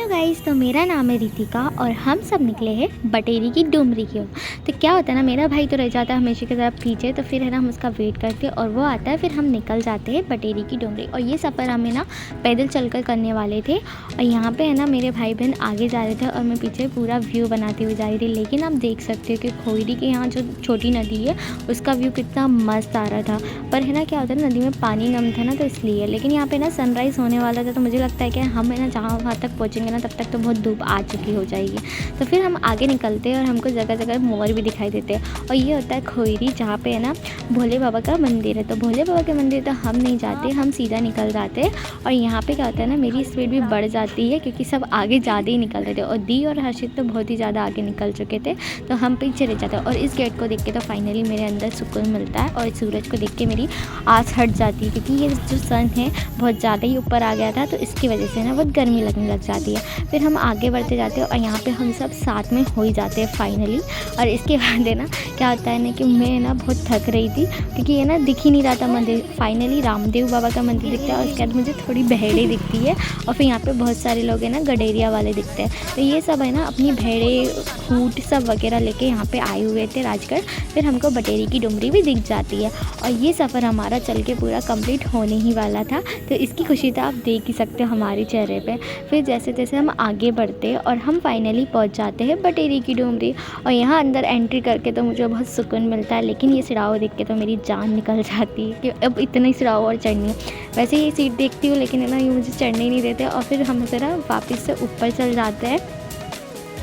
Hello guys, तो मेरा नाम है रितिका और हम सब निकले हैं बटेरी की डुमरी की ओर। तो क्या होता है ना, मेरा भाई तो रह जाता है हमेशा की तरह पीछे, तो फिर है ना हम उसका वेट करते हैं और वो आता है, फिर हम निकल जाते हैं बटेरी की डुमरी। और ये सफ़र हमें ना पैदल चलकर करने वाले थे। और यहाँ पे है ना मेरे भाई बहन आगे जा रहे थे और मैं पीछे पूरा व्यू बनाते हुए जा रही थी। लेकिन आप देख सकते हो कि खोईरी के यहाँ जो छोटी नदी है उसका व्यू कितना मस्त आ रहा था। पर है ना क्या होता है ना, नदी में पानी कम था ना, तो इसलिए। लेकिन यहाँ पे ना सनराइज़ होने वाला था, तो मुझे लगता है कि हम है ना जहाँ वहाँ तक पहुँचेंगे ना, तब तक तो बहुत धूप आ चुकी हो जाएगी। तो फिर हम आगे निकलते हैं और हमको जगह जगह मोर भी दिखाई देते हैं। और ये होता है खोईरी, जहाँ पे है ना भोले बाबा का मंदिर है। तो भोले बाबा के मंदिर तो हम नहीं जाते, हम सीधा निकल जाते हैं। और यहाँ पे क्या होता है ना, मेरी स्पीड भी बढ़ जाती है क्योंकि सब आगे ज़्यादा ही निकल रहे थे और दी और हर्षित तो बहुत ही ज़्यादा आगे निकल चुके थे, तो हम पीछे रह जाते हैं। और इस गेट को देख के तो फाइनली मेरे अंदर सुकून मिलता है और सूरज को देख के मेरी आस हट जाती है, क्योंकि ये जो सन है बहुत ज़्यादा ही ऊपर आ गया था, तो इसकी वजह से ना बहुत गर्मी लगने लग जाती है। फिर हम आगे बढ़ते जाते हैं और यहाँ पे हम सब साथ में हो ही जाते हैं फाइनली। और इसके बाद है ना क्या होता है ना कि मैं ना बहुत थक रही थी, क्योंकि ये ना दिख ही नहीं रहा था मंदिर। फाइनली रामदेव बाबा का मंदिर दिखता है और उसके बाद मुझे थोड़ी भेड़ें दिखती है और फिर यहाँ पे बहुत सारे लोग हैं ना गडेरिया वाले दिखते हैं। तो ये सब है ना अपनी भेड़ें ऊँट सब वगैरह लेके यहाँ पे आए हुए थे राजगढ़। फिर हमको बटेरी की डुमरी भी दिख जाती है और ये सफ़र हमारा चल के पूरा कंप्लीट होने ही वाला था। तो इसकी खुशी तो आप देख ही सकते हो हमारे चेहरे पे। फिर जैसे जैसे हम आगे बढ़ते हैं और हम फाइनली पहुंच जाते हैं बटेरी की डुमरी। और यहाँ अंदर एंट्री करके तो मुझे बहुत सुकून मिलता है, लेकिन ये सिराव देख के तो मेरी जान निकल जाती है कि अब इतने सिराव और चढ़नी है। वैसे ये सीट देखती हूँ, लेकिन है ना ये मुझे चढ़ने ही नहीं देते। और फिर हम ज़रा वापस से ऊपर चल जाते हैं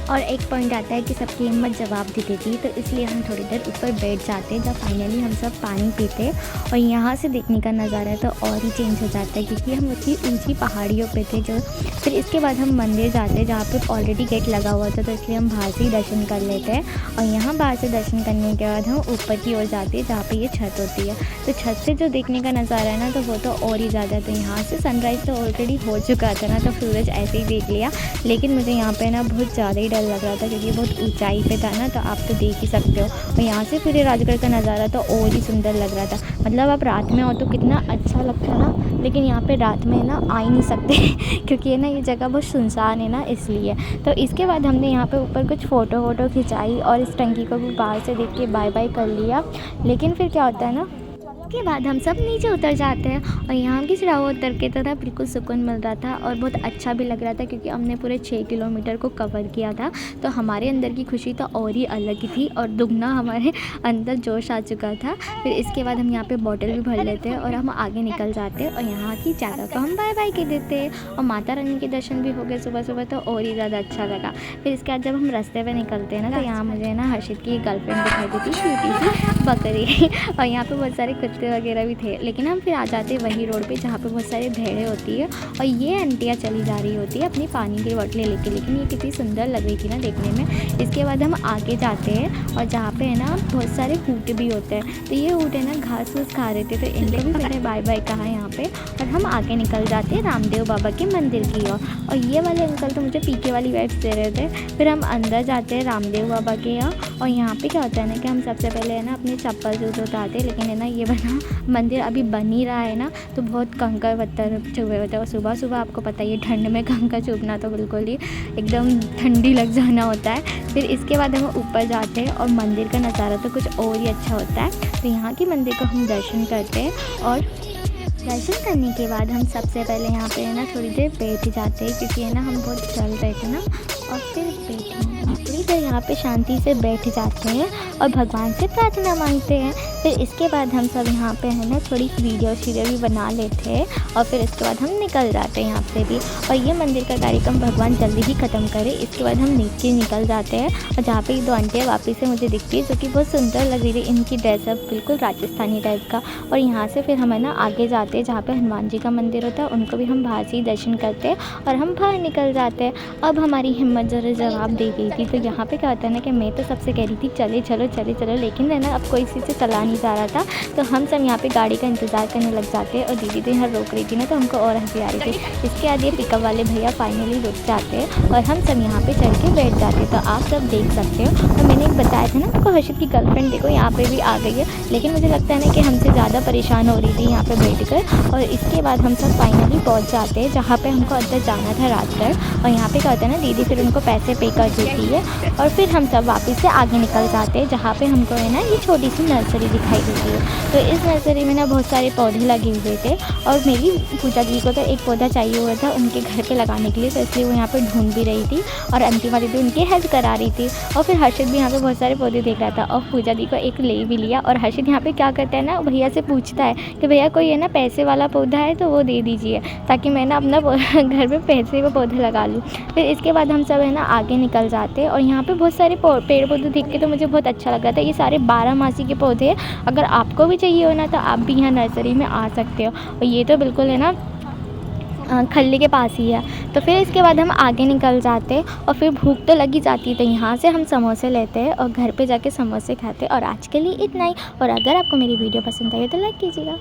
और एक पॉइंट आता है कि सबकी हिम्मत जवाब दे देती, तो इसलिए हम थोड़ी देर ऊपर बैठ जाते हैं, जब फाइनली हम सब पानी पीते हैं। और यहाँ से देखने का नज़ारा तो और ही चेंज हो जाता है, क्योंकि हम उतनी ऊंची पहाड़ियों पे थे जो। फिर इसके बाद हम मंदिर जाते हैं जहाँ पे ऑलरेडी गेट लगा हुआ था, तो इसलिए हम बाहर से ही दर्शन कर लेते हैं। और यहाँ बाहर से दर्शन करने के बाद हम ऊपर की ओर जाते हैं जहाँ पर ये छत होती है। तो छत से जो देखने का नज़ारा है ना, तो वो तो और ही ज़्यादा। तो यहाँ से सनराइज़ तो ऑलरेडी हो चुका था ना, तो सूरज ऐसे ही देख लिया। लेकिन मुझे यहाँ पे ना बहुत ज़्यादा ही लग रहा था, क्योंकि बहुत ऊंचाई पे था ना, तो आप तो देख ही सकते हो। और यहाँ से फिर राजगढ़ का नज़ारा तो और ही सुंदर लग रहा था। मतलब आप रात में हो तो कितना अच्छा लगता है ना, लेकिन यहाँ पे रात में ना आ ही नहीं सकते क्योंकि है ना ये जगह बहुत सुनसान है ना, इसलिए। तो इसके बाद हमने यहाँ पे ऊपर कुछ फ़ोटो वोटो खिंचाई और इस टंकी को भी बाहर से देख के बाय बाय कर लिया। लेकिन फिर क्या होता है ना, के बाद हम सब नीचे उतर जाते हैं और यहाँ की सिराव उतर के तो ना बिल्कुल सुकून मिल रहा था और बहुत अच्छा भी लग रहा था, क्योंकि हमने पूरे 6 किलोमीटर को कवर किया था। तो हमारे अंदर की खुशी तो और ही अलग ही थी और दुगना हमारे अंदर जोश आ चुका था। फिर इसके बाद हम यहाँ पे बॉटल भी भर लेते हैं और हम आगे निकल जाते हैं और यहाँ की चादर को हम बाय बाय कर देते हैं। और माता रानी के दर्शन भी हो गए सुबह सुबह, तो और ही ज़्यादा अच्छा लगा। फिर इसके बाद जब हम रास्ते पर निकलते हैं ना, तो यहाँ मुझे ना हर्षित की गर्लफ्रेंड दिखाई देती, छोटी सी बकरी और यहाँ पे बहुत सारे कुत्ते वगैरह भी थे। लेकिन हम फिर आ जाते वही रोड पे जहाँ पे बहुत सारी भेड़ें होती है और ये आंटियाँ चली जा रही होती है अपनी पानी की बोतलें लेके। लेकिन ये कितनी सुंदर लग रही थी ना देखने में। इसके बाद हम आगे जाते हैं और जहाँ पे है ना बहुत सारे ऊँट भी होते हैं। तो ये ऊँट है ना घास फूस खा रहे थे, तो इनको भी मैंने बाय बाय कहा यहाँ पे। और हम आगे निकल जाते हैं रामदेव बाबा के मंदिर की ओर। और ये वाले अंकल तो मुझे पीके वाली वाइब्स दे रहे थे। फिर हम अंदर जाते हैं रामदेव बाबा के यहाँ। और यहाँ पे क्या होता है ना कि हम सबसे पहले है ना अपने चप्पल जूते उतारते हैं। लेकिन है ना ये बना मंदिर अभी बन ही रहा है ना, तो बहुत कंकर पत्थर चुभे होते हैं। और सुबह सुबह आपको पता ही है ठंड में कंकर चुभना तो बिल्कुल ही एकदम ठंडी लग जाना होता है। फिर इसके बाद हम ऊपर जाते हैं और मंदिर का नज़ारा तो कुछ और ही अच्छा होता है। तो यहाँ के मंदिर को हम दर्शन करते हैं और दर्शन करने के बाद हम सबसे पहले यहाँ पे है ना थोड़ी देर बैठ जाते हैं, क्योंकि है ना हम बहुत चल रहे थे ना। और फिर थोड़ी देर यहाँ पे शांति से बैठ जाते हैं और भगवान से प्रार्थना मांगते हैं। फिर इसके बाद हम सब यहाँ पे है ना थोड़ी वीडियो भी बना लेते हैं और फिर इसके बाद हम निकल जाते हैं यहाँ से भी। और ये मंदिर का कार्यक्रम भगवान जल्दी ही ख़त्म करे। इसके बाद हम नीचे निकल जाते हैं और जहाँ पे 2 आंटियाँ वापस से मुझे दिखती है, जो कि बहुत सुंदर लग रही थी। इनकी ड्रेसअप बिल्कुल राजस्थानी टाइप का। और यहाँ से फिर हम है ना आगे जाते हैं जहाँ पे हनुमान जी का मंदिर होता है, उनको भी हम बाहर से ही दर्शन करते हैं और हम बाहर निकल जाते हैं। अब हमारी हिम्मत समझदार जवाब दे गई थी। तो यहाँ पे क्या होता है ना कि मैं तो सबसे कह रही थी चले चलो चले चलो, लेकिन है ना अब कोई इसी से चला नहीं जा रहा था। तो हम सब यहाँ पे गाड़ी का इंतज़ार करने लग जाते और दीदी तो यहाँ रोक रही थी ना, तो हमको और हंसी आ रही थी। इसके बाद ये पिकअप वाले भैया फाइनली रुक जाते और हम सब यहाँ पे चढ़ के बैठ जाते। तो आप सब देख सकते हो। और मैंने एक बताया था ना आपको, हर्षित की गर्लफ्रेंड देखो यहाँ पे भी आ गई है, लेकिन मुझे लगता है ना कि हमसे ज़्यादा परेशान हो रही थी यहाँ पे बैठ कर। और इसके बाद हम सब फाइनली पहुँच जाते हैं जहाँ पे हमको अंदर जाना था रात भर। और यहाँ पे क्या होता है ना, दीदी फिर उनको पैसे पे कर देती है और फिर हम सब वापस से आगे निकल जाते हैं जहाँ पे हमको है ना ये छोटी सी नर्सरी दिखाई देती है। तो इस नर्सरी में ना बहुत सारे पौधे लगे हुए थे और मेरी पूजा दी को तो एक पौधा चाहिए हुआ था उनके घर पे लगाने के लिए, तो इसलिए वो यहाँ पे ढूंढ भी रही थी और अंतिम वाली भी उनकी हेल्प करा रही थी। और फिर हर्षित भी यहाँ पे बहुत सारे पौधे देख रहा था और पूजा दी को एक ले भी लिया। और हर्षित यहाँ पे क्या करता है ना, भैया से पूछता है कि भैया कोई है ना पैसे वाला पौधा है तो वो दे दीजिए, ताकि मैं ना अपना घर में पैसे वो पौधे लगा लूँ। फिर इसके बाद हम सब है ना आगे निकल जाते और यहाँ पे बहुत सारे पेड़ पौधे देख के तो मुझे बहुत अच्छा लग रहा था। ये सारे 12 मासी के पौधे हैं, अगर आपको भी चाहिए हो ना तो आप भी यहाँ नर्सरी में आ सकते हो। और ये तो बिल्कुल है ना खल्ली के पास ही है। तो फिर इसके बाद हम आगे निकल जाते और फिर भूख तो लगी जाती है, तो यहाँ से हम समोसे लेते हैं और घर पे जाके समोसे खाते। और आज के लिए इतना ही। और अगर आपको मेरी वीडियो पसंद आई तो लाइक कीजिएगा।